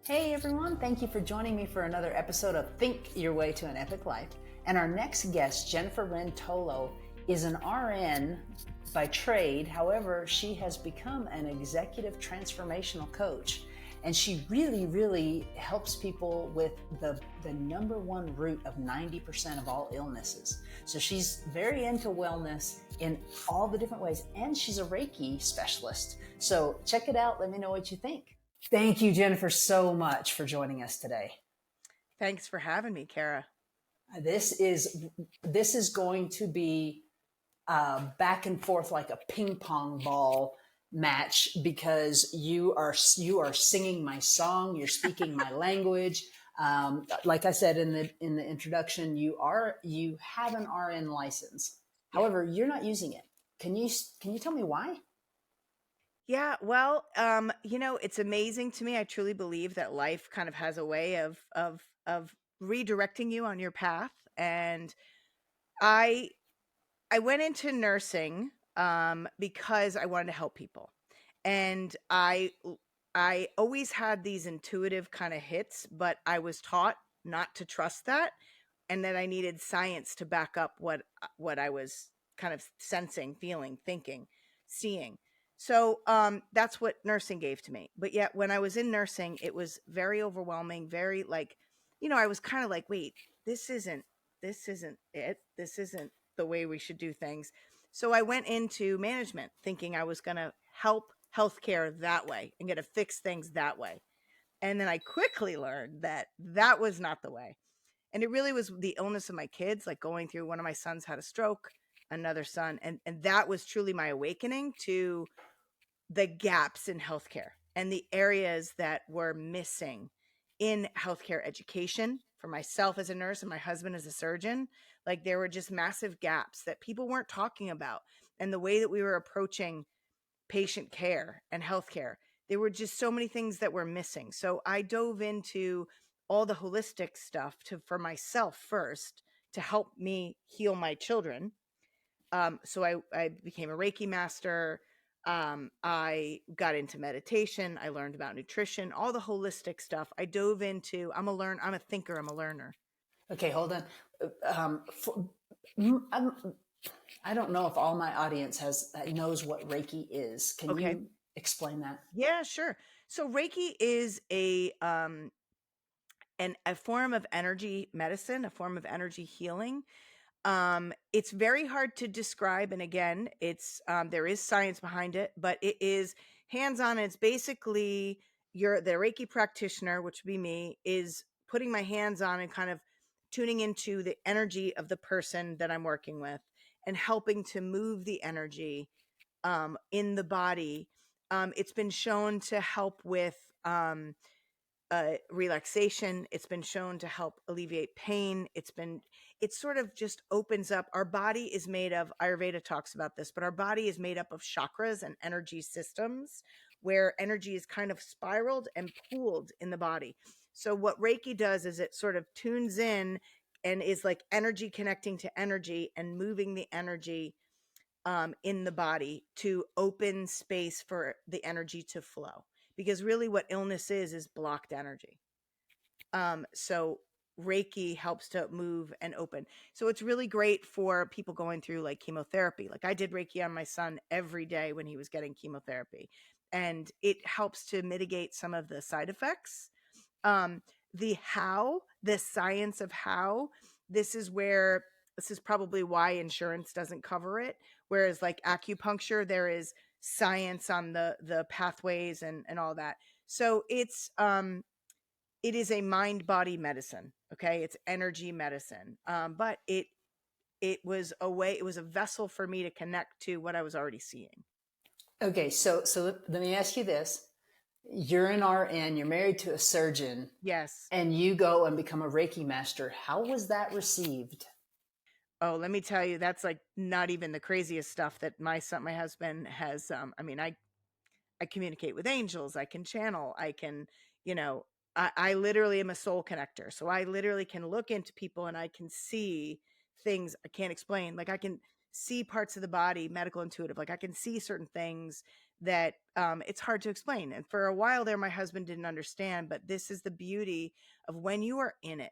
Hey everyone, thank you for joining me for another episode of Think Your Way to an Epic Life. And our next guest, Jennifer Wren Tolo, is an RN by trade. However, she has become an executive transformational coach. And she really helps people with the number one root of 90% of all illnesses. So she's very into wellness in all the different ways. And she's a Reiki specialist. So check it out. Let me know what you think. Thank you, Jennifer, so much for joining us today. Thanks for having me, Kara. This is going to be back and forth like a ping pong ball match because you are singing my song, you're speaking my language. Like I said in the introduction, you have an RN license. However, you're not using it. Can you tell me why? Yeah, well, it's amazing to me. I truly believe that life kind of has a way of redirecting you on your path. And I went into nursing because I wanted to help people. And I always had these intuitive kind of hits, but I was taught not to trust that, and that I needed science to back up what I was kind of sensing, feeling, thinking, seeing. So that's what nursing gave to me. But yet when I was in nursing, it was very overwhelming, very I was kind of like, wait, this isn't it. This isn't the way we should do things. So I went into management thinking I was going to help healthcare that way and going to fix things that way. And then I quickly learned that that was not the way. And it really was the illness of my kids, like going through, one of my sons had a stroke, another son. And that was truly my awakening to the gaps in healthcare and the areas that were missing in healthcare education for myself as a nurse and my husband as a surgeon. Like there were just massive gaps that people weren't talking about. And the way that we were approaching patient care and healthcare, there were just so many things that were missing. So I dove into all the holistic stuff for myself first to help me heal my children. So I became a Reiki master. I got into meditation. I learned about nutrition, all the holistic stuff. I dove into, I'm a thinker. I'm a learner. Okay, hold on. I don't know if all my audience knows what Reiki is. Can Okay. you explain that? Yeah, sure. So Reiki is a form of energy medicine, a form of energy healing. It's very hard to describe, and again, it's there is science behind it, but it is hands-on. It's basically the Reiki practitioner, which would be me, is putting my hands on and kind of tuning into the energy of the person that I'm working with and helping to move the energy in the body. It's been shown to help with relaxation. It's been shown to help alleviate pain. It sort of just opens up. Our body is made of, Ayurveda talks about this, but our body is made up of chakras and energy systems where energy is kind of spiraled and pooled in the body. So what Reiki does is it sort of tunes in and is like energy connecting to energy and moving the energy in the body to open space for the energy to flow. Because really what illness is blocked energy. So Reiki helps to move and open. So it's really great for people going through like chemotherapy. Like I did Reiki on my son every day when he was getting chemotherapy, and it helps to mitigate some of the side effects. The science of how, this is probably why insurance doesn't cover it. Whereas like acupuncture, there is science on the pathways and all that. So it is a mind body medicine. Okay. It's energy medicine. But it was a vessel for me to connect to what I was already seeing. Okay, so let me ask you this. You're an RN, you're married to a surgeon. Yes. And you go and become a Reiki master. How was that received? Oh, let me tell you, that's like not even the craziest stuff that my husband has. I communicate with angels. I can channel. I can, I literally am a soul connector. So I literally can look into people and I can see things I can't explain. Like I can see parts of the body, medical intuitive. Like I can see certain things that it's hard to explain. And for a while there, my husband didn't understand, but this is the beauty of when you are in it,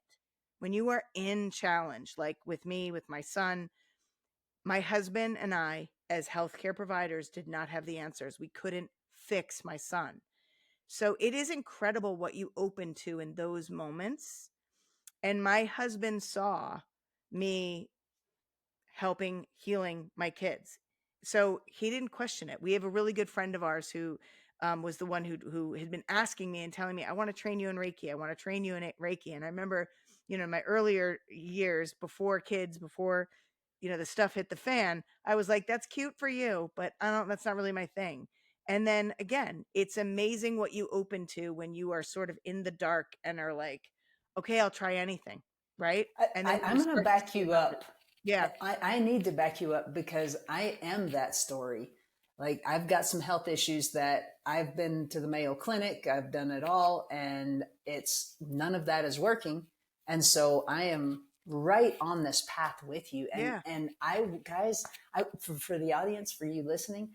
when you are in challenge, like with me, with my son. My husband and I, as healthcare providers, did not have the answers. We couldn't fix my son. So it is incredible what you open to in those moments. And my husband saw me helping healing my kids. So he didn't question it. We have a really good friend of ours who was the one who had been asking me and telling me, I want to train you in Reiki. I want to train you in Reiki. And I remember, in my earlier years before kids, before, the stuff hit the fan, I was like, that's cute for you, but that's not really my thing. And then again, it's amazing what you open to when you are sort of in the dark and are like, okay, I'll try anything. Right. And then you I'm going to start to back see you about it. up. Yeah. I need to back you up because I am that story. Like, I've got some health issues that I've been to the Mayo Clinic, I've done it all, and it's none of that is working. And so I am right on this path with you. Yeah. And I, guys, for the audience, for you listening,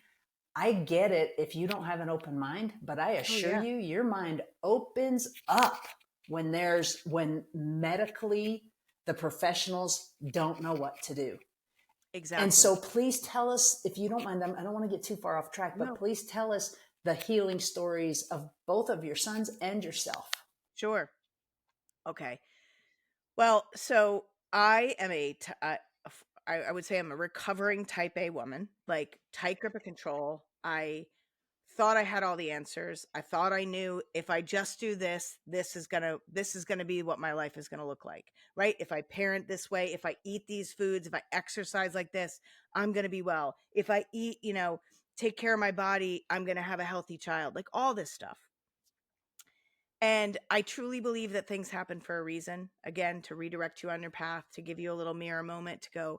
I get it if you don't have an open mind, but I Oh, assure yeah. you, your mind opens up when medically the professionals don't know what to do. And Exactly. so please tell us, if you don't mind, I don't want to get too far off track, but No, please tell us the healing stories of both of your sons and yourself. sure. Okay. Well, so I am I would say I'm a recovering type A woman, like tight grip of control. I thought I had all the answers. I thought I knew if I just do this, this is gonna be what my life is gonna look like, right? If I parent this way, if I eat these foods, if I exercise like this, I'm gonna be well. If I eat, take care of my body, I'm gonna have a healthy child, like all this stuff. And I truly believe that things happen for a reason. Again, to redirect you on your path, to give you a little mirror moment to go,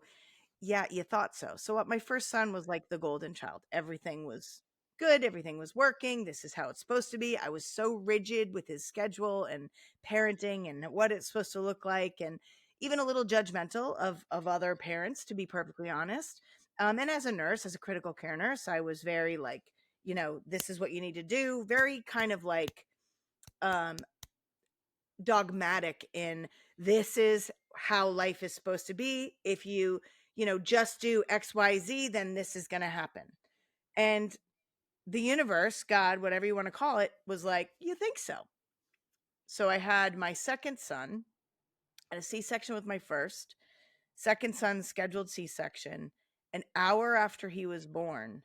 yeah, you thought so. So what my first son was like the golden child. Everything was good, everything was working. This is how it's supposed to be. I was so rigid with his schedule and parenting and what it's supposed to look like, and even a little judgmental of other parents, to be perfectly honest. And as a nurse, as a critical care nurse, I was very like, this is what you need to do, very kind of like um dogmatic in, this is how life is supposed to be. If you, just do XYZ, then this is going to happen. And the universe, God, whatever you want to call it, was like, you think so? So I had my second son at a C-section with my first. Second son, scheduled C-section. An hour after he was born,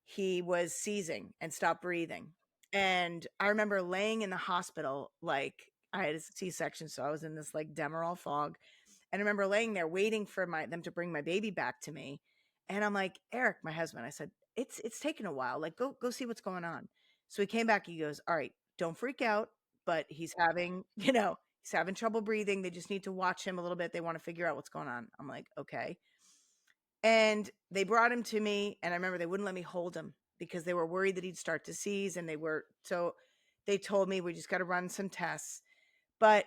he was seizing and stopped breathing. And I remember laying in the hospital, like I had a C-section, so I was in this like Demerol fog. And I remember laying there waiting for them to bring my baby back to me. And I'm like, Eric, my husband, I said, it's taken a while. Like, go see what's going on. So he came back, he goes, all right, don't freak out, but he's having, he's having trouble breathing. They just need to watch him a little bit. They want to figure out what's going on. I'm like, okay. And they brought him to me, and I remember they wouldn't let me hold him because they were worried that he'd start to seize, and they told me we just got to run some tests. But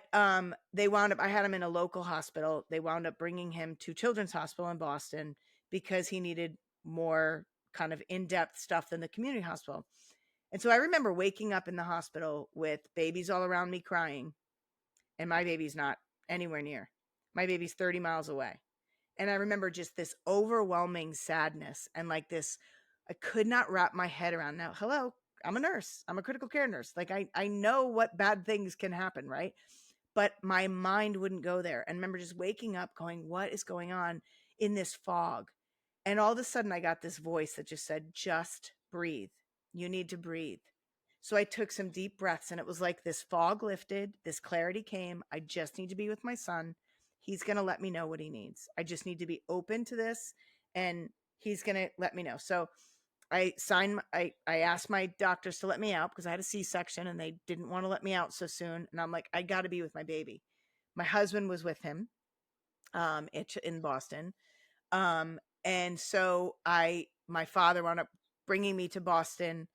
they wound up, I had him in a local hospital. They wound up bringing him to Children's Hospital in Boston because he needed more kind of in-depth stuff than the community hospital. And so I remember waking up in the hospital with babies all around me crying, and my baby's not anywhere near. My baby's 30 miles away. And I remember just this overwhelming sadness and like this, I could not wrap my head around. Now, hello, I'm a nurse. I'm a critical care nurse. Like I know what bad things can happen, right? But my mind wouldn't go there. And I remember just waking up going, what is going on in this fog? And all of a sudden I got this voice that just said, just breathe. You need to breathe. So I took some deep breaths, and it was like this fog lifted, this clarity came. I just need to be with my son. He's going to let me know what he needs. I just need to be open to this, and he's going to let me know. So I asked my doctors to let me out because I had a C-section and they didn't want to let me out so soon. And I'm like, I got to be with my baby. My husband was with him in Boston. And so my father wound up bringing me to Boston.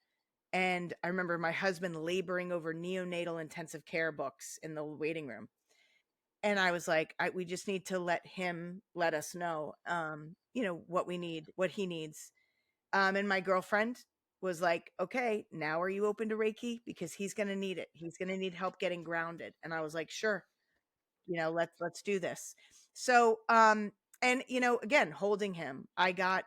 And I remember my husband laboring over neonatal intensive care books in the waiting room. And I was like, we just need to let him let us know, what we need, what he needs. And my girlfriend was like, okay, now are you open to Reiki? Because he's going to need it. He's going to need help getting grounded. And I was like, sure, let's do this. So, and again, holding him, I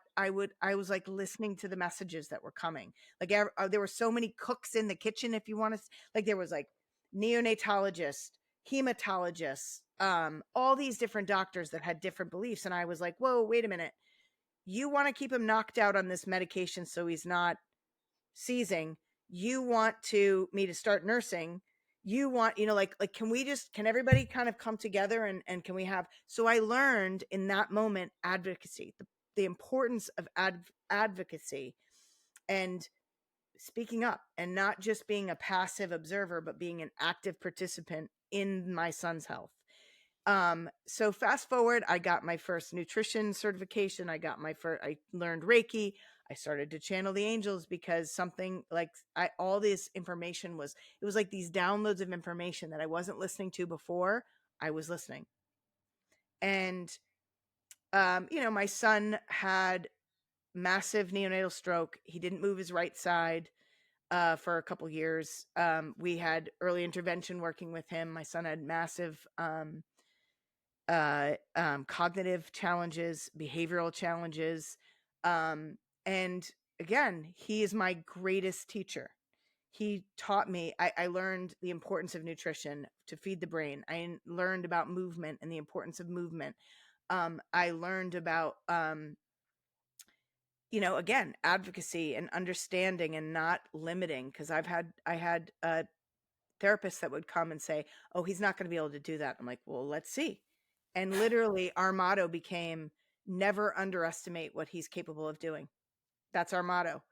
was like listening to the messages that were coming. Like there were so many cooks in the kitchen. If you want to, like, there was like neonatologist, hematologist, all these different doctors that had different beliefs. And I was like, whoa, wait a minute. You want to keep him knocked out on this medication so he's not seizing. You want me to start nursing. You want, like, can everybody kind of come together and can we have, so I learned in that moment, advocacy, the importance of advocacy and speaking up and not just being a passive observer, but being an active participant in my son's health. So fast forward, I got my first nutrition certification. I learned Reiki. I started to channel the angels because something like all this information it was like these downloads of information that I wasn't listening to before. I was listening. And, my son had massive neonatal stroke. He didn't move his right side for a couple years. We had early intervention working with him. My son had massive cognitive challenges, behavioral challenges. And again, he is my greatest teacher. He taught me, I learned the importance of nutrition to feed the brain. I learned about movement and the importance of movement. I learned about, again, advocacy and understanding and not limiting. Cause I had therapists that would come and say, oh, he's not going to be able to do that. I'm like, well, let's see. And literally our motto became never underestimate what he's capable of doing. That's our motto.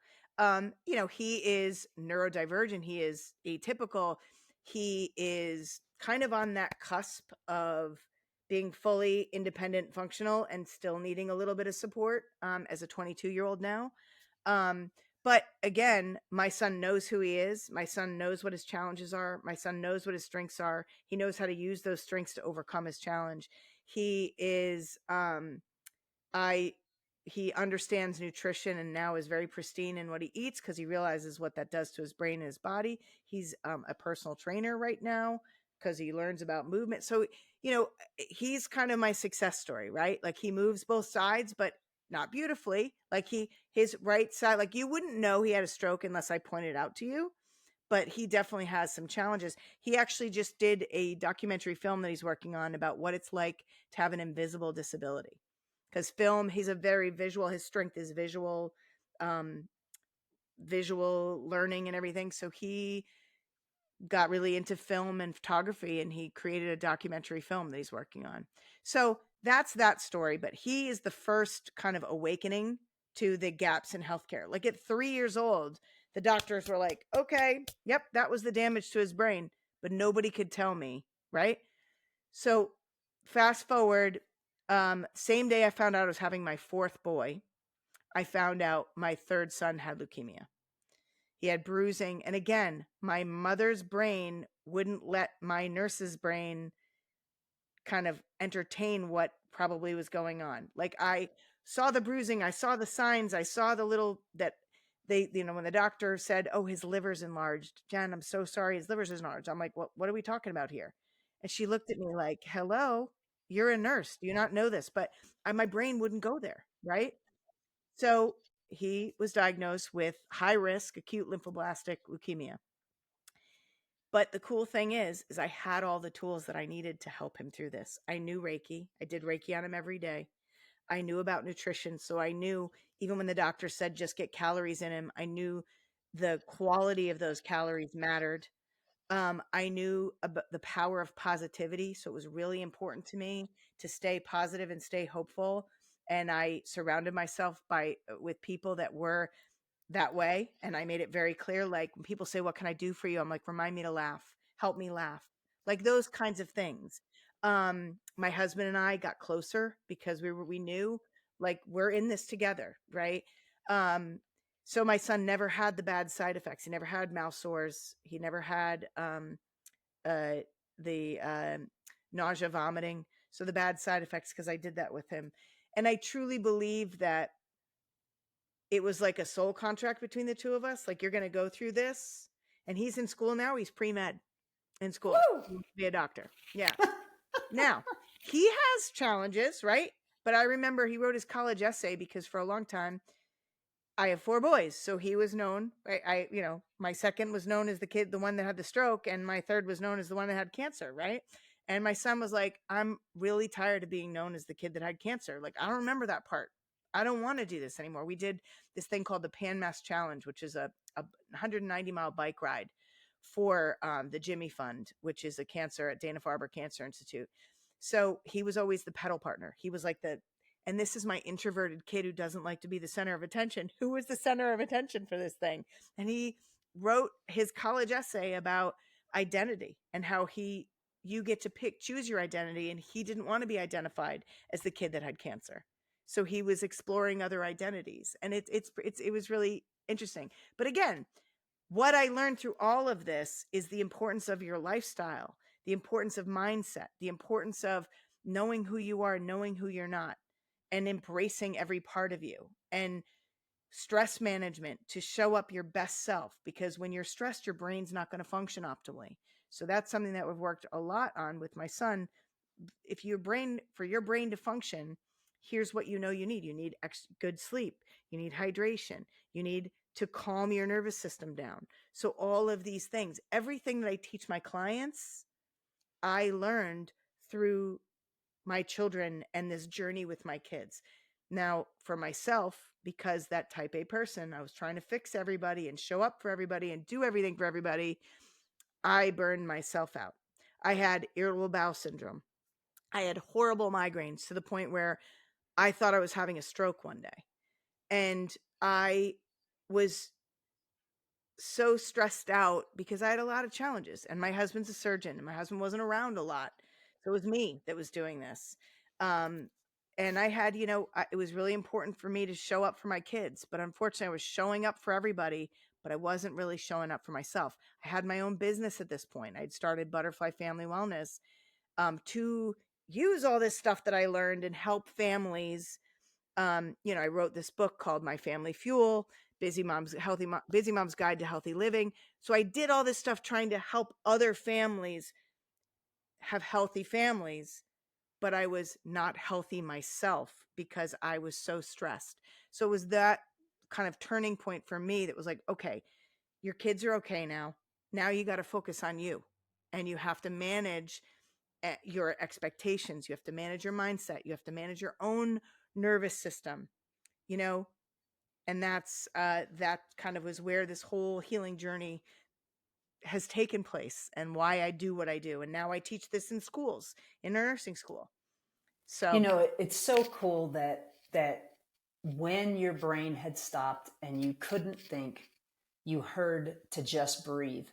He is neurodivergent. He is atypical. He is kind of on that cusp of being fully independent, functional, and still needing a little bit of support as a 22-year-old now. But again, my son knows who he is. My son knows what his challenges are. My son knows what his strengths are. He knows how to use those strengths to overcome his challenge. He is, he understands nutrition and now is very pristine in what he eats because he realizes what that does to his brain and his body. He's a personal trainer right now because he learns about movement. So, he's kind of my success story, right? Like he moves both sides, but not beautifully. Like his right side, like you wouldn't know he had a stroke unless I pointed it out to you, but he definitely has some challenges. He actually just did a documentary film that he's working on about what it's like to have an invisible disability. Because he's a very visual, his strength is visual, visual learning and everything. So he got really into film and photography and he created a documentary film that he's working on. So that's that story. But he is the first kind of awakening to the gaps in healthcare. Like at 3 years old, the doctors were like, okay, yep, that was the damage to his brain, but nobody could tell me, right? So fast forward, same day I found out I was having my fourth boy, I found out my third son had leukemia. He had bruising. And again, my mother's brain wouldn't let my nurse's brain kind of entertain what probably was going on. Like I saw the bruising, I saw the signs, I saw the little that they, when the doctor said, oh, his liver's enlarged. Jen, I'm so sorry. His liver's enlarged. I'm like, what are we talking about here? And she looked at me like, hello, you're a nurse. Do you not know this? But my brain wouldn't go there. Right. So he was diagnosed with high risk acute lymphoblastic leukemia. But the cool thing is I had all the tools that I needed to help him through this. I knew Reiki. I did Reiki on him every day. I knew about nutrition. So I knew even when the doctor said just get calories in him, I knew the quality of those calories mattered. I knew about the power of positivity. So it was really important to me to stay positive and stay hopeful. And I surrounded myself with people that were that way. And I made it very clear, like when people say, what can I do for you? I'm like, remind me to laugh, help me laugh, like those kinds of things. My husband and I got closer because we knew like we're in this together. Right. So my son never had the bad side effects. He never had mouth sores. He never had, the, nausea, vomiting. So the bad side effects, cause I did that with him. And I truly believe that it was like a soul contract between the two of us. Like, you're going to go through this. And he's in school now. He's pre-med in school. Woo! He wants to be a doctor. Yeah. Now, he has challenges, right? But I remember he wrote his college essay because for a long time, I have 4 boys. So he was known, my second was known as the one that had the stroke, and my third was known as the one that had cancer, right? And my son was like, I'm really tired of being known as the kid that had cancer. Like, I don't remember that part. I don't want to do this anymore. We did this thing called the Pan Mass Challenge, which is a 190-mile bike ride for the Jimmy Fund, which is a cancer at Dana-Farber Cancer Institute. So he was always the pedal partner. He was like and this is my introverted kid who doesn't like to be the center of attention. Who was the center of attention for this thing? And he wrote his college essay about identity and how you get to choose your identity. And he didn't want to be identified as the kid that had cancer. So he was exploring other identities. And it was really interesting. But again, what I learned through all of this is the importance of your lifestyle, the importance of mindset, the importance of knowing who you are, knowing who you're not, and embracing every part of you, and stress management to show up your best self, because when you're stressed, your brain's not going to function optimally. So that's something that we've worked a lot on with my son. For your brain to function, here's what you need. You need good sleep. You need hydration. You need to calm your nervous system down. So all of these things, everything that I teach my clients, I learned through my children and this journey with my kids. Now, for myself, because that type A person, I was trying to fix everybody and show up for everybody and do everything for everybody, I burned myself out. I had irritable bowel syndrome. I had horrible migraines to the point where I thought I was having a stroke one day. And I was so stressed out because I had a lot of challenges, and my husband's a surgeon, and my husband wasn't around a lot. So it was me that was doing this. And I had, it was really important for me to show up for my kids, but unfortunately I was showing up for everybody, but I wasn't really showing up for myself. I had my own business at this point. I'd started Butterfly Family Wellness, to use all this stuff that I learned and help families. I wrote this book called My Family Fuel, Busy Mom's Guide to Healthy Living. So I did all this stuff trying to help other families have healthy families, but I was not healthy myself because I was so stressed. So it was that kind of turning point for me that was like, okay, your kids are okay now. Now you got to focus on you, and you have to manage your expectations. You have to manage your mindset. You have to manage your own nervous system, you know, and that kind of was where this whole healing journey has taken place, and why I do what I do. And now I teach this in schools, in a nursing school. So It's so cool that when your brain had stopped and you couldn't think, you heard to just breathe,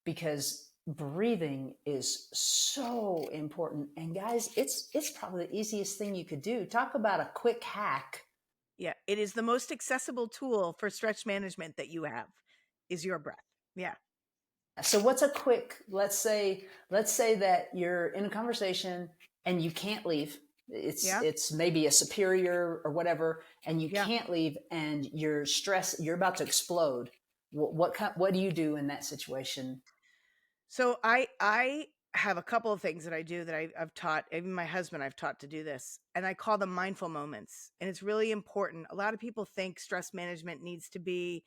because breathing is so important. And guys, it's probably the easiest thing you could do. Talk about a quick hack. yeah, it is the most accessible tool for stress management that you have, is your breath. Yeah. So what's a quick, let's say that you're in a conversation and you can't leave. Yeah. It's maybe a superior or whatever, and you Yeah. can't leave, and you're stressed, you're about to explode. What do you do in that situation? So I have a couple of things that I do that I've taught, even my husband, I've taught to do this, and I call them mindful moments. And it's really important. A lot of people think stress management needs to be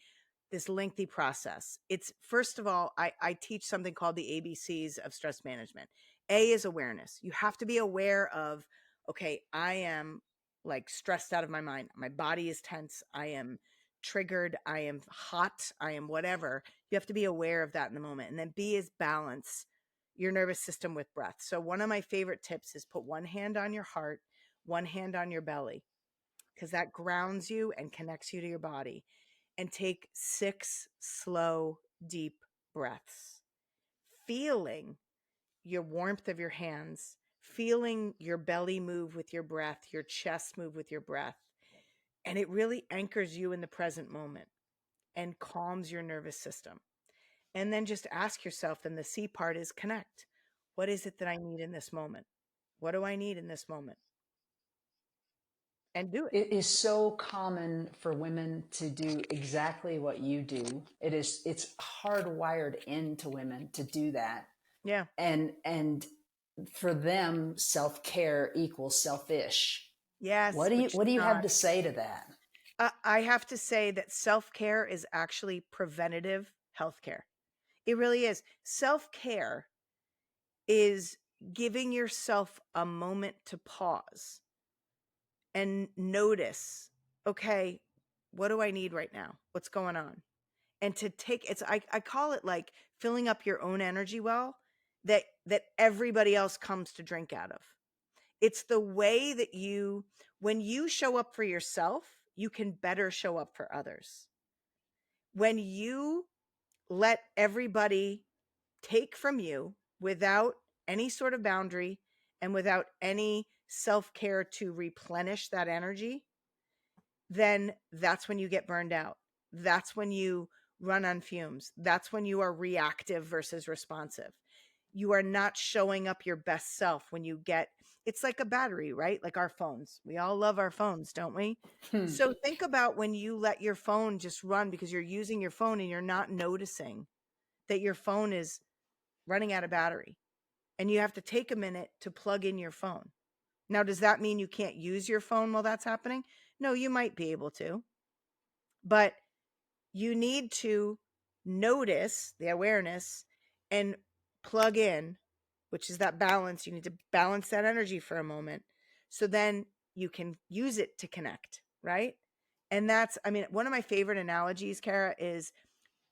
this lengthy process. It's, first of all, I teach something called the ABCs of stress management. A is awareness. You have to be aware of, okay, I am like stressed out of my mind. My body is tense. I am triggered. I am hot. I am whatever. You have to be aware of that in the moment. And then B is balance your nervous system with breath. So one of my favorite tips is put one hand on your heart, one hand on your belly, because that grounds you and connects you to your body. And take 6 slow, deep breaths, feeling your warmth of your hands, feeling your belly move with your breath, your chest move with your breath. And it really anchors you in the present moment and calms your nervous system. And then just ask yourself, and the C part is connect. What is it that I need in this moment? What do I need in this moment? and do it. It is so common for women to do exactly what you do. It's hardwired into women to do that. Yeah. And for them, self-care equals selfish. Yes, which What is do you have not. to say to that? I have to say that self-care is actually preventative healthcare. It really is. Self-care is giving yourself a moment to pause and notice, okay, what do I need right now? What's going on? And to take I call it like filling up your own energy well that everybody else comes to drink out of. It's the way that when you show up for yourself, you can better show up for others. When you let everybody take from you without any sort of boundary and without any self-care to replenish that energy, then that's when you get burned out. That's when you run on fumes. That's when you are reactive versus responsive. You are not showing up your best self when you get, it's like a battery, right? Like our phones. We all love our phones, don't we? Hmm. So think about when you let your phone just run because you're using your phone and you're not noticing that your phone is running out of battery and you have to take a minute to plug in your phone. Now, does that mean you can't use your phone while that's happening? No, you might be able to, but you need to notice the awareness and plug in, which is that balance. You need to balance that energy for a moment. So then you can use it to connect, right? And that's, I mean, one of my favorite analogies, Kara, is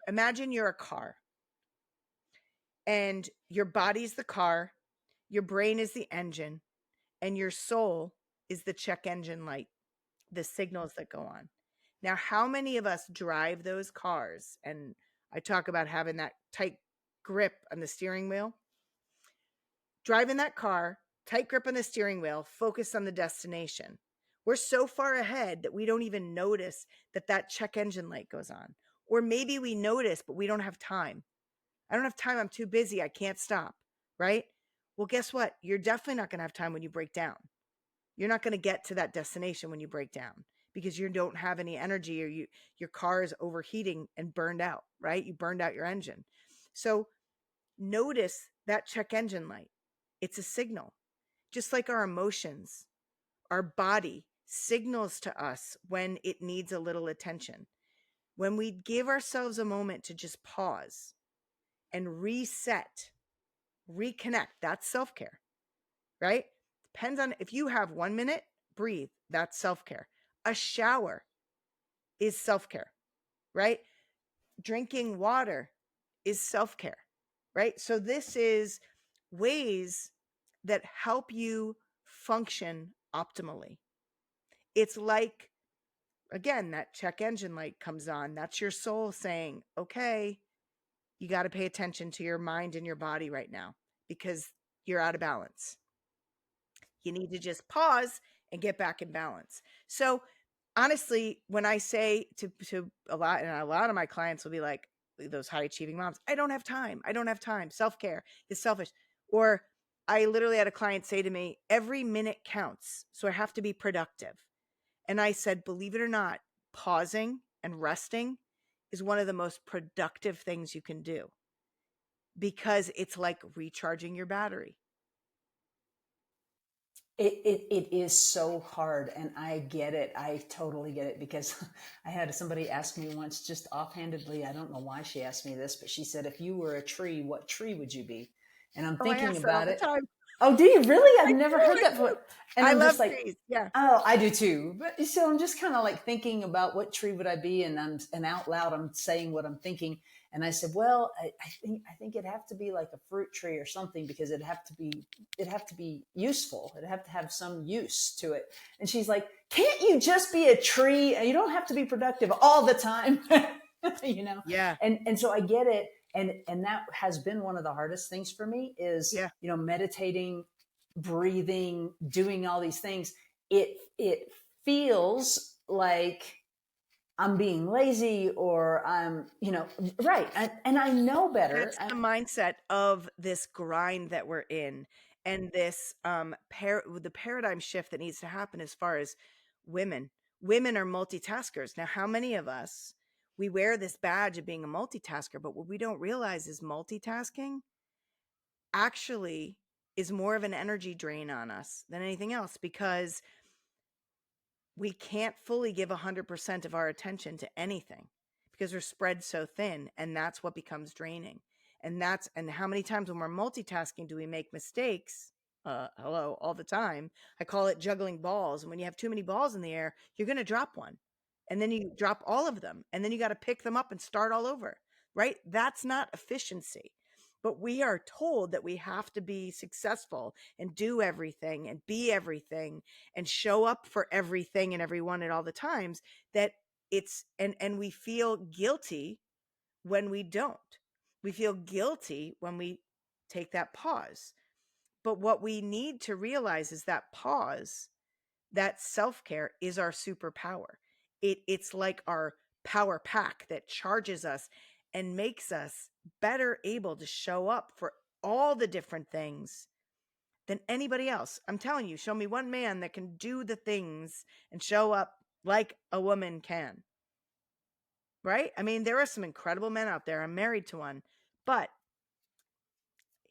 imagine you're a car and your body's the car, your brain is the engine, and your soul is the check engine light, the signals that go on. Now, how many of us drive those cars? And I talk about having that tight grip on the steering wheel. Driving that car, tight grip on the steering wheel, focus on the destination. We're so far ahead that we don't even notice that that check engine light goes on. Or maybe we notice, but we don't have time. I don't have time. I'm too busy. I can't stop. Right? Well, guess what? You're definitely not going to have time when you break down. You're not going to get to that destination when you break down because you don't have any energy or your car is overheating and burned out, right? You burned out your engine. So notice that check engine light. It's a signal. Just like our emotions, our body signals to us when it needs a little attention. When we give ourselves a moment to just pause and reset, reconnect, that's self-care, right? Depends on if you have 1 minute, breathe. That's self-care. A shower is self-care, right? Drinking water is self-care, right? So this is ways that help you function optimally. It's like, again, that check engine light comes on. That's your soul saying, okay, you got to pay attention to your mind and your body right now because you're out of balance. You need to just pause and get back in balance. So honestly, when I say to a lot, and a lot of my clients will be like, those high achieving moms, I don't have time. I don't have time. Self-care is selfish. Or I literally had a client say to me, every minute counts. So I have to be productive. And I said, believe it or not, pausing and resting is one of the most productive things you can do because it's like recharging your battery. It is so hard, and I get it. I totally get it because I had somebody ask me once, just offhandedly. I don't know why she asked me this, but she said, "If you were a tree, what tree would you be?" And I'm Oh, I thinking ask that all about the it. time. Oh, do you really? I've I never do. heard I that do. before. And I I'm love just like, trees. Yeah. oh, I do too. But so I'm just kind of like thinking about what tree would I be, and out loud I'm saying what I'm thinking. And I said, well, I think it'd have to be like a fruit tree or something because it'd have to be useful. It'd have to have some use to it. And she's like, can't you just be a tree? You don't have to be productive all the time, you know? Yeah. And so I get it. And that has been one of the hardest things for me is, Yeah. meditating, breathing, doing all these things. It feels like I'm being lazy or I'm, right. And I know better. That's the mindset of this grind that we're in and this the paradigm shift that needs to happen as far as women. Women are multitaskers. Now, how many of us, we wear this badge of being a multitasker, but what we don't realize is multitasking actually is more of an energy drain on us than anything else, because we can't fully give 100% of our attention to anything because we're spread so thin, and that's what becomes draining. And how many times when we're multitasking do we make mistakes? Hello, all the time. I call it juggling balls. And when you have too many balls in the air, you're going to drop one, and then you drop all of them, and then you got to pick them up and start all over, right? That's not efficiency. But we are told that we have to be successful and do everything and be everything and show up for everything and everyone at all the times, that and we feel guilty when we don't. We feel guilty when we take that pause. But what we need to realize is that pause, that self-care, is our superpower. It's like our power pack that charges us and makes us better able to show up for all the different things than anybody else. I'm telling you, show me one man that can do the things and show up like a woman can. Right? I mean, there are some incredible men out there. I'm married to one, but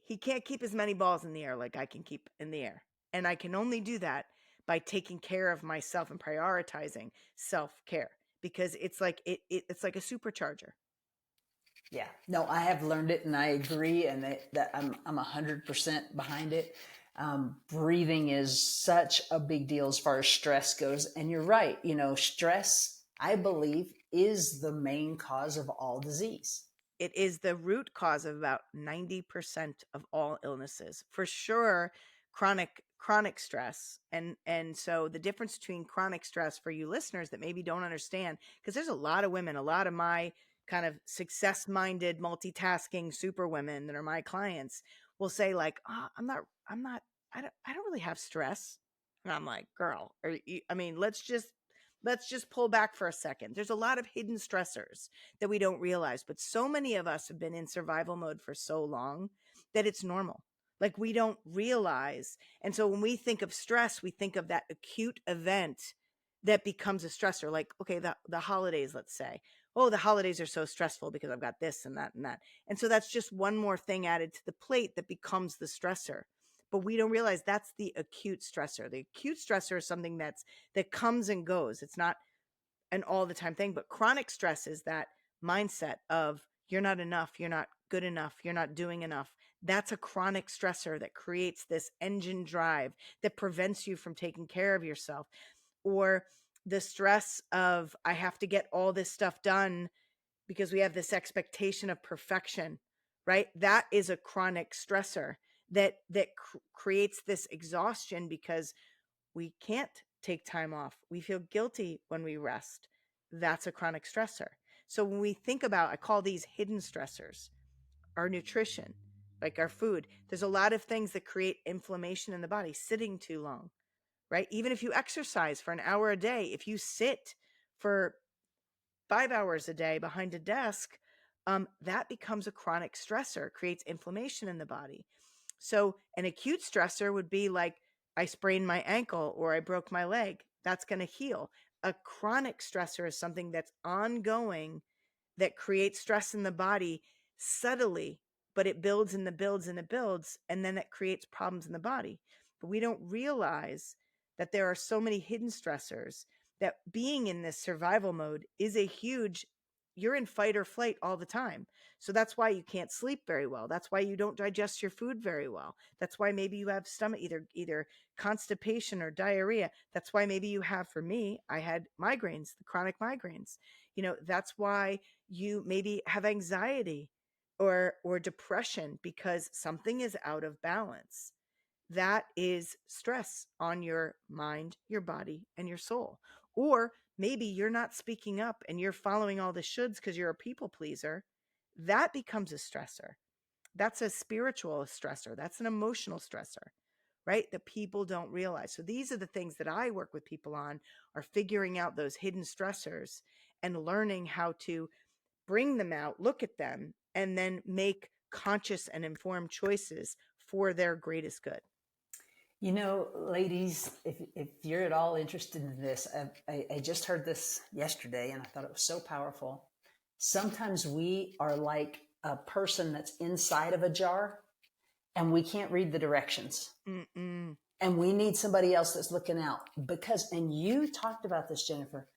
he can't keep as many balls in the air like I can keep in the air. And I can only do that by taking care of myself and prioritizing self-care, because it's like it's like a supercharger. Yeah, no, I have learned it, and I agree, and that I'm 100% behind it. Breathing is such a big deal as far as stress goes, and you're right. Stress, I believe, is the main cause of all disease. It is the root cause of about 90% of all illnesses. For sure, chronic stress. And so the difference between chronic stress, for you listeners that maybe don't understand, because there's a lot of women, a lot of my kind of success-minded, multitasking super women that are my clients will say like, "Oh, I don't really have stress." And I'm like, "Girl, I mean, let's just pull back for a second. There's a lot of hidden stressors that we don't realize, but so many of us have been in survival mode for so long that it's normal. Like, we don't realize. And so when we think of stress, we think of that acute event that becomes a stressor. Like, okay, the holidays, let's say, oh, the holidays are so stressful because I've got this and that and that. And so that's just one more thing added to the plate that becomes the stressor. But we don't realize that's the acute stressor. The acute stressor is something that comes and goes. It's not an all the time thing, but chronic stress is that mindset of you're not enough, you're not good enough, you're not doing enough. That's a chronic stressor that creates this engine drive that prevents you from taking care of yourself. Or the stress of I have to get all this stuff done because we have this expectation of perfection, right? That is a chronic stressor that creates this exhaustion because we can't take time off. We feel guilty when we rest. That's a chronic stressor. So when we think about, I call these hidden stressors, our nutrition, like our food, there's a lot of things that create inflammation in the body, sitting too long, right? Even if you exercise for an hour a day, if you sit for 5 hours a day behind a desk, that becomes a chronic stressor, creates inflammation in the body. So an acute stressor would be like, I sprained my ankle or I broke my leg. That's going to heal. A chronic stressor is something that's ongoing, that creates stress in the body subtly, but it builds and it builds and it builds, and then it creates problems in the body. But we don't realize that there are so many hidden stressors, that being in this survival mode is a huge, you're in fight or flight all the time. So that's why you can't sleep very well. That's why you don't digest your food very well. That's why maybe you have stomach, either constipation or diarrhea. That's why maybe you have, for me, I had migraines, the chronic migraines. That's why you maybe have anxiety or depression, because something is out of balance. That is stress on your mind, your body, and your soul. Or maybe you're not speaking up and you're following all the shoulds because you're a people pleaser. That becomes a stressor. That's a spiritual stressor. That's an emotional stressor, right? That people don't realize. So these are the things that I work with people on, are figuring out those hidden stressors and learning how to bring them out, look at them, and then make conscious and informed choices for their greatest good. You know, ladies, if you're at all interested in this, I just heard this yesterday and I thought it was so powerful. Sometimes we are like a person that's inside of a jar and we can't read the directions. Mm-mm. And we need somebody else that's looking out because, and you talked about this, Jennifer,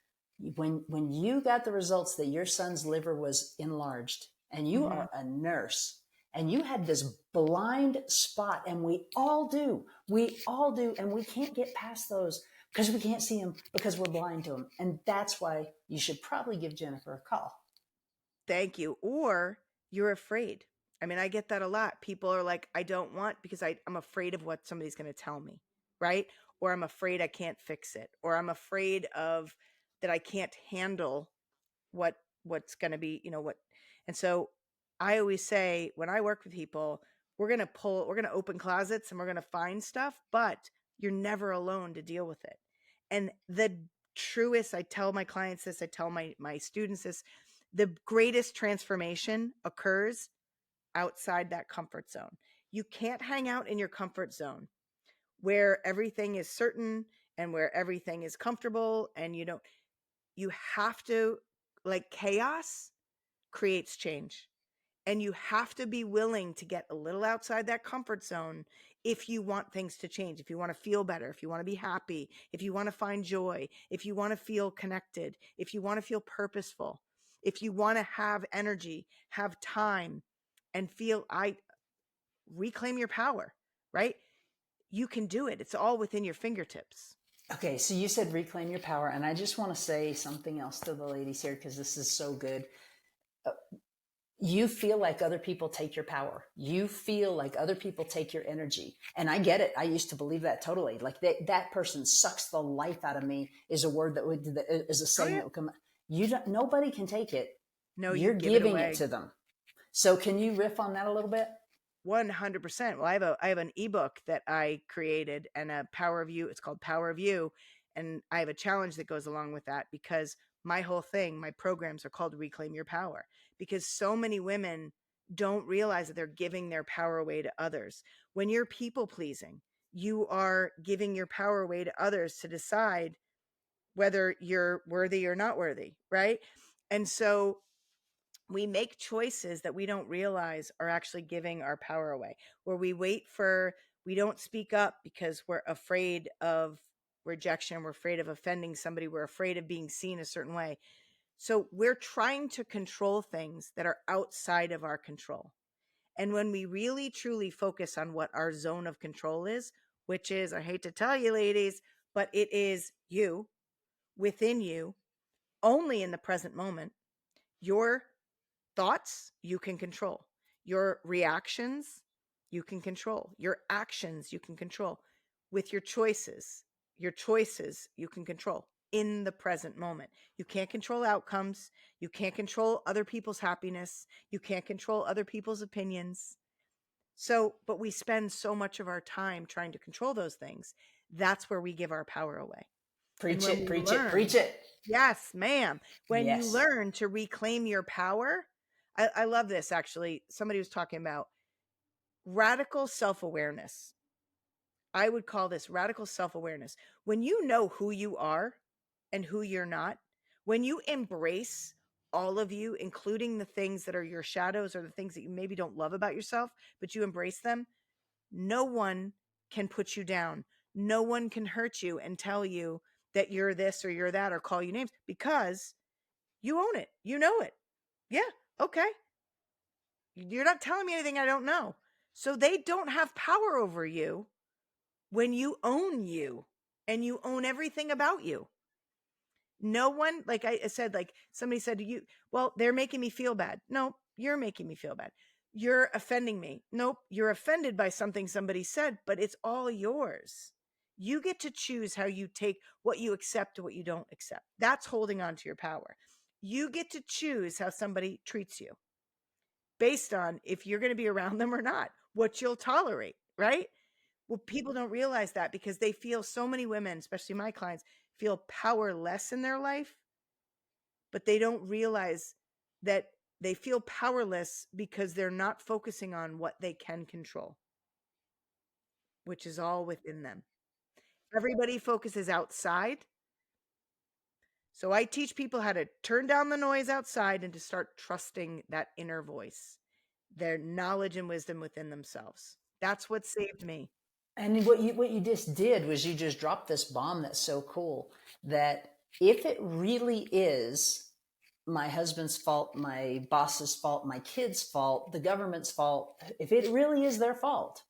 when you got the results that your son's liver was enlarged and you Mm-hmm. are a nurse and you had this blind spot, and we all do, and we can't get past those because we can't see them because we're blind to them. And that's why you should probably give Jennifer a call. Thank you. Or you're afraid. I mean, I get that a lot. People are like, I don't want because I'm afraid of what somebody's going to tell me, right? Or I'm afraid I can't fix it, or I'm afraid of that I can't handle what what's going to be, what. And so I always say when I work with people, we're going to open closets and we're going to find stuff, but you're never alone to deal with it. And the truest, I tell my clients this, I tell my students this, the greatest transformation occurs outside that comfort zone. You can't hang out in your comfort zone where everything is certain and where everything is comfortable, and you have to, like, chaos creates change, and you have to be willing to get a little outside that comfort zone if you want things to change, if you want to feel better, if you want to be happy, if you want to find joy, if you want to feel connected, if you want to feel purposeful, if you want to have energy, have time, and feel I reclaim your power, right? You can do it. It's all within your fingertips. Okay, so you said reclaim your power, and I just want to say something else to the ladies here because this is so good. You feel like other people take your power. You feel like other people take your energy. And I get it. I used to believe that totally. Like that person sucks the life out of me is a word that is a Oh saying yeah. that would come. Nobody can take it. No, you You're give it giving it away. to them. So can you riff on that a little bit? 100%. Well, I have an ebook that I created, and a Power of You. It's called Power of You, and I have a challenge that goes along with that, because my whole thing, my programs are called Reclaim Your Power, because so many women don't realize that they're giving their power away to others. When you're people pleasing, you are giving your power away to others to decide whether you're worthy or not worthy, right? And so we make choices that we don't realize are actually giving our power away, where we don't speak up because we're afraid of rejection, we're afraid of offending somebody, we're afraid of being seen a certain way. So we're trying to control things that are outside of our control. And when we really truly focus on what our zone of control is, which is, I hate to tell you, ladies, but it is you, within you, only in the present moment. Your thoughts, you can control. Your reactions, you can control. Your actions, you can control. With your choices, you can control in the present moment. You can't control outcomes. You can't control other people's happiness. You can't control other people's opinions. So, but we spend so much of our time trying to control those things. That's where we give our power away. And Preach when it, we preach it, learn, preach it. yes, ma'am. When you Yes. learn to reclaim your power, I love this actually. Somebody was talking about radical self awareness. I would call this radical self awareness. When you know who you are and who you're not, when you embrace all of you, including the things that are your shadows or the things that you maybe don't love about yourself, but you embrace them, no one can put you down. No one can hurt you and tell you that you're this or you're that or call you names, because you own it. You know it. Yeah. Okay. You're not telling me anything I don't know. So they don't have power over you when you own you and you own everything about you. No one, like I said, like somebody said to you, well, they're making me feel bad. No, you're making me feel bad. You're offending me. Nope, you're offended by something somebody said, but it's all yours. You get to choose how you take what you accept and what you don't accept. That's holding on to your power. You get to choose how somebody treats you based on if you're going to be around them or not, what you'll tolerate, right? Well, people don't realize that because they feel, so many women, especially my clients, feel powerless in their life, but they don't realize that they feel powerless because they're not focusing on what they can control. which is all within them. Everybody focuses outside. So I teach people how to turn down the noise outside and to start trusting that inner voice, their knowledge and wisdom within themselves. That's what saved me. And what you just did was you just dropped this bomb that's so cool, that if it really is my husband's fault, my boss's fault, my kid's fault, the government's fault, if it really is their fault,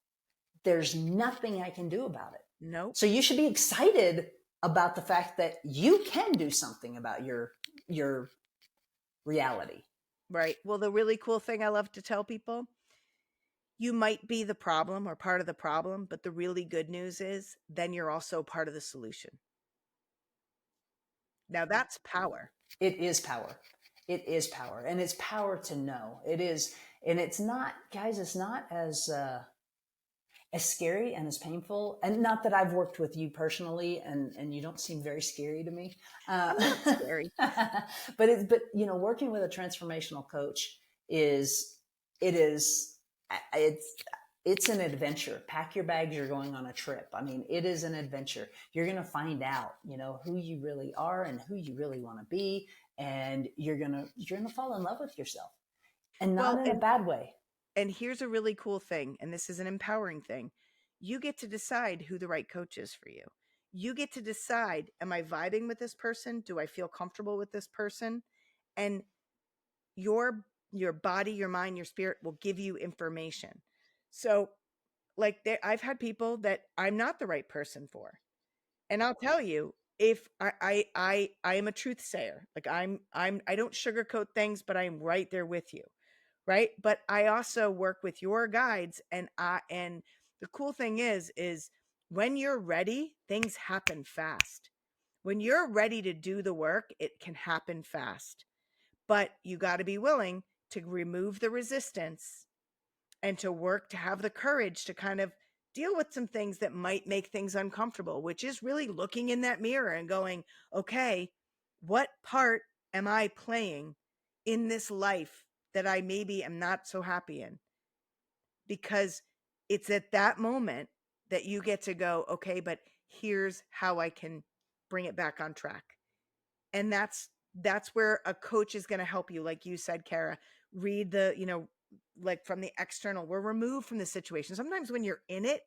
there's nothing I can do about it. Nope. So you should be excited about the fact that you can do something about your reality. Right. Well, the really cool thing I love to tell people, you might be the problem or part of the problem, but the really good news is then you're also part of the solution. Now that's power. It is power. It is power. And it's power to know. It is. And it's not, guys, it's not as scary and as painful. And not that I've worked with you personally, and you don't seem very scary to me. I'm not scary. but working with a transformational coach it's an adventure. Pack your bags, you're going on a trip. I mean, it is an adventure. You're going to find out, who you really are and who you really want to be. And you're going to fall in love with yourself, and not in a bad way. And here's a really cool thing, and this is an empowering thing. You get to decide who the right coach is for you. You get to decide, am I vibing with this person? Do I feel comfortable with this person? And your body, your mind, your spirit will give you information. So I've had people that I'm not the right person for. And I'll tell you, if I am a truth sayer, like I don't sugarcoat things, but I'm right there with you. Right. But I also work with your guides, and the cool thing is when you're ready, things happen fast. When you're ready to do the work, it can happen fast, but you got to be willing to remove the resistance and to work to have the courage to kind of deal with some things that might make things uncomfortable, which is really looking in that mirror and going, okay, what part am I playing in this life that I maybe am not so happy in? Because it's at that moment that you get to go, okay, but here's how I can bring it back on track. And that's where a coach is going to help you. Like you said, Kara, read like from the external, we're removed from the situation. Sometimes when you're in it,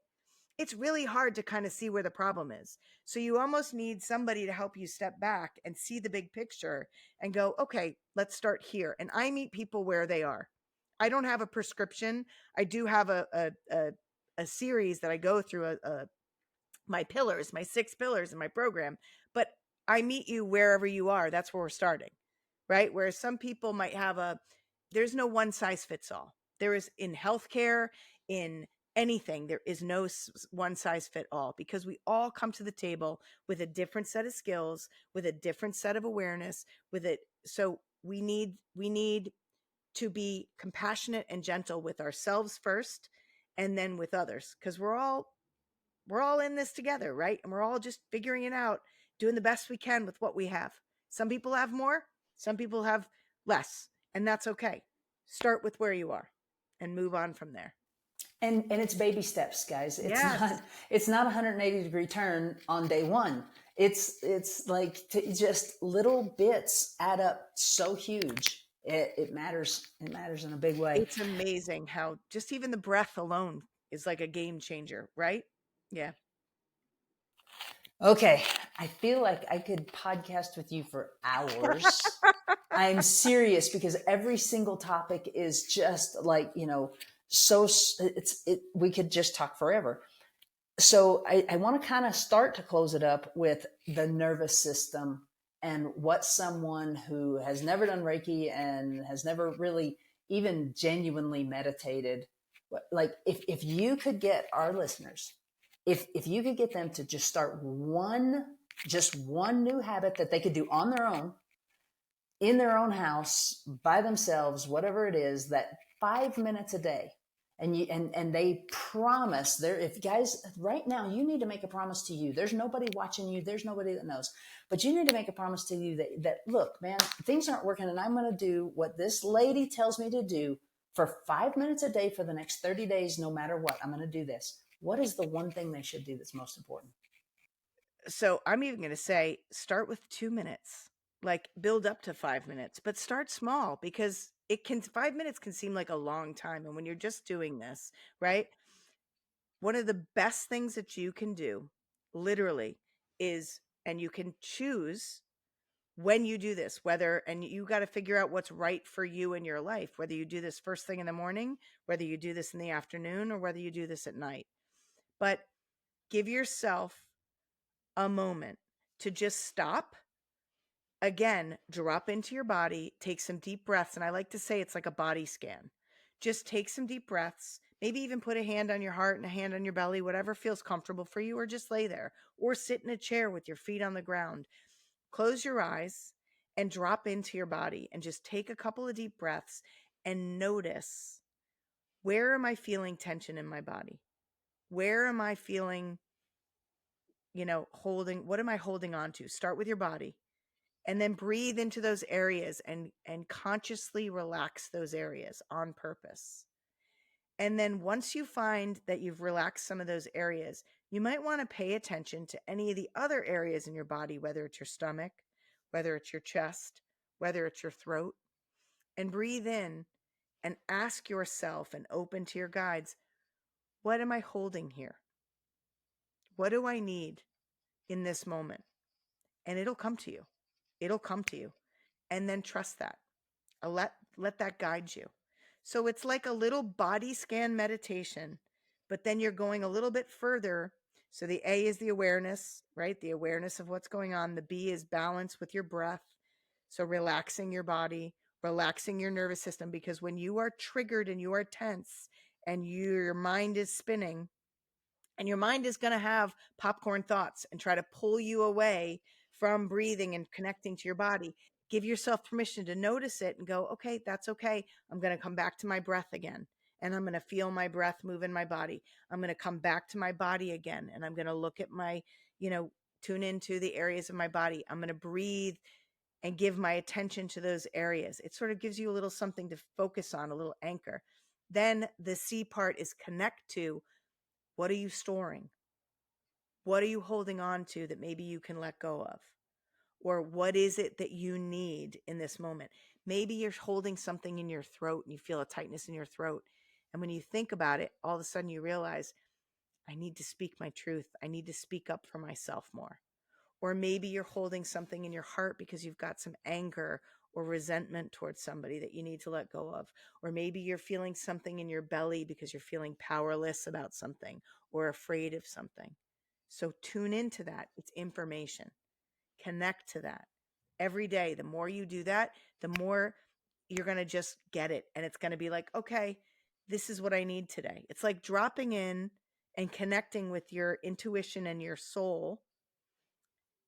it's really hard to kind of see where the problem is. So you almost need somebody to help you step back and see the big picture and go, okay, let's start here. And I meet people where they are. I don't have a prescription. I do have a series that I go through, my pillars, my 6 pillars in my program, but I meet you wherever you are. That's where we're starting, right? Whereas some people might have there's no one size fits all. There is in healthcare, in anything, there is no one size fit all, because we all come to the table with a different set of skills, with a different set of awareness, with it. So we need to be compassionate and gentle with ourselves first, and then with others, because we're all in this together, right? And we're all just figuring it out, doing the best we can with what we have. Some people have more, some people have less, and that's okay. Start with where you are and move on from there. And it's baby steps, guys. It's not 180-degree turn on day one. It's like just little bits add up so huge. It matters. It matters in a big way. It's amazing how just even the breath alone is like a game changer, right? Yeah. Okay. I feel like I could podcast with you for hours. I'm serious, because every single topic is just like, we could just talk forever. So I want to kind of start to close it up with the nervous system, and what someone who has never done Reiki and has never really even genuinely meditated, like if you could get our listeners, if you could get them to just start one new habit that they could do on their own, in their own house, by themselves, whatever it is, that 5 minutes a day. And they promise, if guys, right now, you need to make a promise to you. There's nobody watching you. There's nobody that knows, but you need to make a promise to you that look, man, things aren't working, and I'm going to do what this lady tells me to do for 5 minutes a day for the next 30 days, no matter what. I'm going to do this. what is the one thing they should do that's most important? So I'm even going to say start with 2 minutes, like build up to 5 minutes, but start small because 5 minutes can seem like a long time. And when you're just doing this, right? One of the best things that you can do literally is, and you can choose when you do this, and you got to figure out what's right for you in your life, whether you do this first thing in the morning, whether you do this in the afternoon, or whether you do this at night. But give yourself a moment to just stop. Again, drop into your body, take some deep breaths. And I like to say it's like a body scan. Just take some deep breaths, maybe even put a hand on your heart and a hand on your belly, whatever feels comfortable for you, or just lay there or sit in a chair with your feet on the ground. Close your eyes and drop into your body and just take a couple of deep breaths and notice, where am I feeling tension in my body? Where am I feeling, what am I holding on to? Start with your body. And then breathe into those areas and consciously relax those areas on purpose. And then once you find that you've relaxed some of those areas, you might want to pay attention to any of the other areas in your body, whether it's your stomach, whether it's your chest, whether it's your throat, and breathe in and ask yourself and open to your guides, what am I holding here? What do I need in this moment? And it'll come to you. It'll come to you. And then trust that. Let that guide you. So it's like a little body scan meditation, but then you're going a little bit further. So the A is the awareness, right? The awareness of what's going on. The B is balance with your breath. So relaxing your body, relaxing your nervous system, because when you are triggered and you are tense and your mind is spinning, and your mind is going to have popcorn thoughts and try to pull you away from breathing and connecting to your body. Give yourself permission to notice it and go, okay, that's okay. I'm going to come back to my breath again. And I'm going to feel my breath move in my body. I'm going to come back to my body again. And I'm going to look at tune into the areas of my body. I'm going to breathe and give my attention to those areas. It sort of gives you a little something to focus on, a little anchor. Then the C part is connect to, what are you storing? What are you holding on to that maybe you can let go of? Or what is it that you need in this moment? Maybe you're holding something in your throat and you feel a tightness in your throat. And when you think about it, all of a sudden you realize, I need to speak my truth. I need to speak up for myself more. Or maybe you're holding something in your heart because you've got some anger or resentment towards somebody that you need to let go of. Or maybe you're feeling something in your belly because you're feeling powerless about something or afraid of something. So tune into that. It's information. Connect to that. Every day, the more you do that, the more you're going to just get it. And it's going to be like, okay, this is what I need today. It's like dropping in and connecting with your intuition and your soul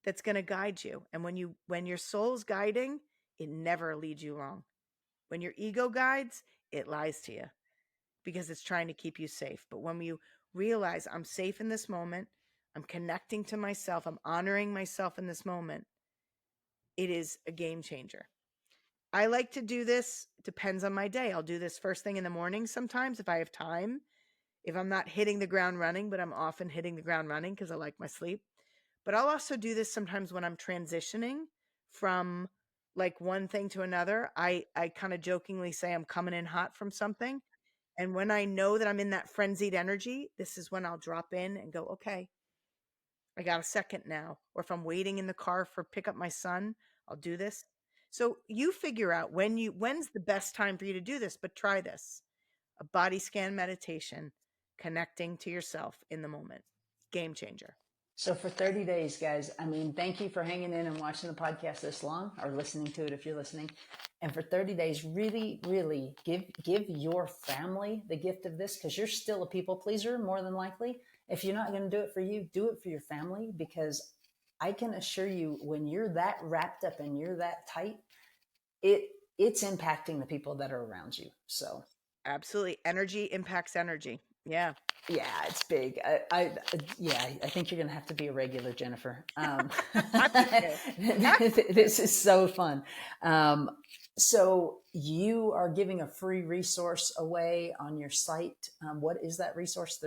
that's going to guide you. And when your soul's guiding, it never leads you wrong. When your ego guides, it lies to you because it's trying to keep you safe. But when you realize I'm safe in this moment, I'm connecting to myself, I'm honoring myself in this moment, it is a game changer. I like to do this, depends on my day. I'll do this first thing in the morning sometimes if I have time. If I'm not hitting the ground running, but I'm often hitting the ground running because I like my sleep. But I'll also do this sometimes when I'm transitioning from like one thing to another. I kind of jokingly say I'm coming in hot from something. And when I know that I'm in that frenzied energy, this is when I'll drop in and go, okay, I got a second now. Or if I'm waiting in the car for pick up my son, I'll do this. So you figure out when's the best time for you to do this, but try this. A body scan meditation, connecting to yourself in the moment. Game changer. So for 30 days, guys, I mean, thank you for hanging in and watching the podcast this long, or listening to it if you're listening. And for 30 days, really, really give your family the gift of this, because you're still a people pleaser, more than likely. If you're not going to do it for you, do it for your family, because I can assure you, when you're that wrapped up and you're that tight, it's impacting the people that are around you. So absolutely, energy impacts energy. Yeah. Yeah, it's big. I think you're going to have to be a regular, Jennifer. This is so fun. So you are giving a free resource away on your site. What is that resource?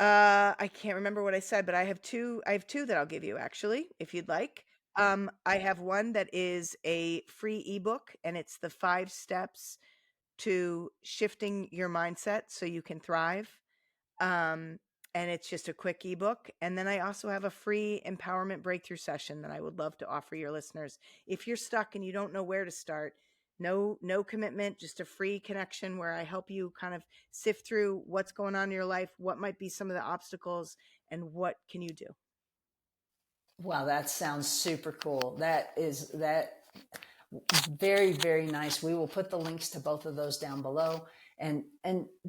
I can't remember what I said, but I have two that I'll give you actually, if you'd like. I have one that is a free ebook, and it's the 5 steps to shifting your mindset so you can thrive. Um, and it's just a quick ebook. And then I also have a free empowerment breakthrough session that I would love to offer your listeners. If you're stuck and you don't know where to start, no commitment, just a free connection where I help you kind of sift through what's going on in your life, what might be some of the obstacles, and what can you do. Wow, that sounds super cool. That very, very nice. We will put the links to both of those down below. And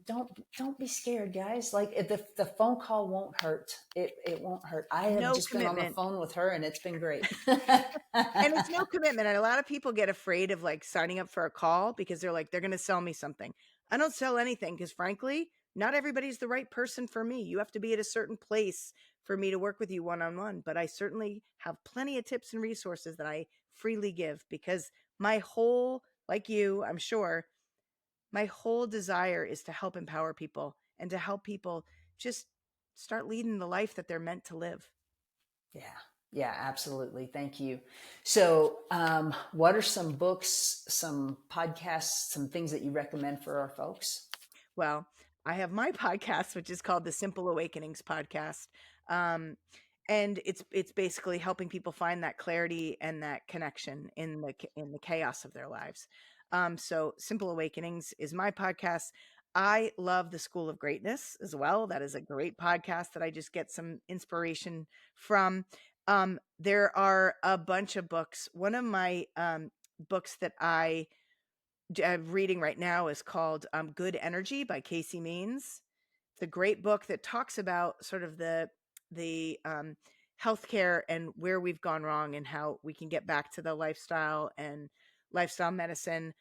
don't be scared, guys. Like the phone call won't hurt. It won't hurt. I have No just been on the commitment. phone with her and it's been great. And it's no commitment. And a lot of people get afraid of like signing up for a call because they're like, they're going to sell me something. I don't sell anything because frankly, not everybody's the right person for me. You have to be at a certain place for me to work with you one-on-one. But I certainly have plenty of tips and resources that I freely give because my whole, like you, I'm sure, my whole desire is to help empower people and to help people just start leading the life that they're meant to live. Yeah. Yeah, absolutely. Thank you. So, what are some books, some podcasts, some things that you recommend for our folks? Well, I have my podcast, which is called the Simple Awakenings podcast. Um, and it's basically helping people find that clarity and that connection in the chaos of their lives. So Simple Awakenings is my podcast. I love the School of Greatness as well. That is a great podcast that I just get some inspiration from. There are a bunch of books. One of my books that I'm reading right now is called Good Energy by Casey Means. It's a great book that talks about sort of the healthcare and where we've gone wrong and how we can get back to the lifestyle and lifestyle medicine.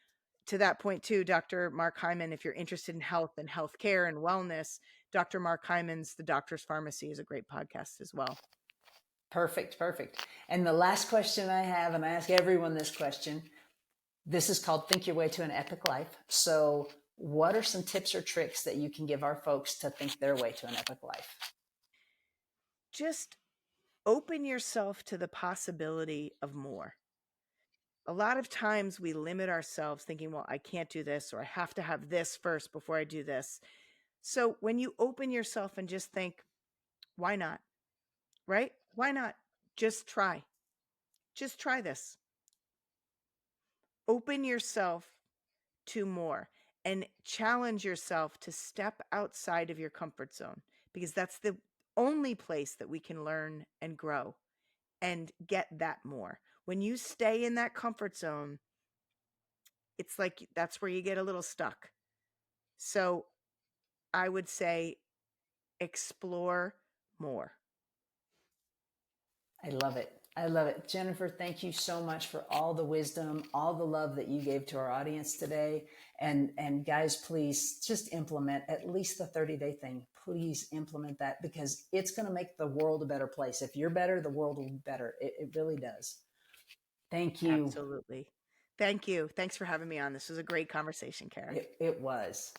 To that point too, Dr. Mark Hyman, if you're interested in health and healthcare and wellness, Dr. Mark Hyman's The Doctor's Pharmacy is a great podcast as well. Perfect, perfect. And the last question I have, and I ask everyone this question, this is called Think Your Way to an Epic Life. So, what are some tips or tricks that you can give our folks to think their way to an epic life? Just open yourself to the possibility of more. A lot of times we limit ourselves thinking, well, I can't do this, or I have to have this first before I do this. So when you open yourself and just think, why not? Right? Why not? Just try. Just try this. Open yourself to more and challenge yourself to step outside of your comfort zone because that's the only place that we can learn and grow and get that more. When you stay in that comfort zone, it's like that's where you get a little stuck. So I would say explore more. I love it. I love it. Jennifer, thank you so much for all the wisdom, all the love that you gave to our audience today. And guys, please just implement at least the 30-day thing. Please implement that because it's going to make the world a better place. If you're better, the world will be better. It really does. Thank you. Absolutely. Thank you. Thanks for having me on. This was a great conversation, Kara. It was.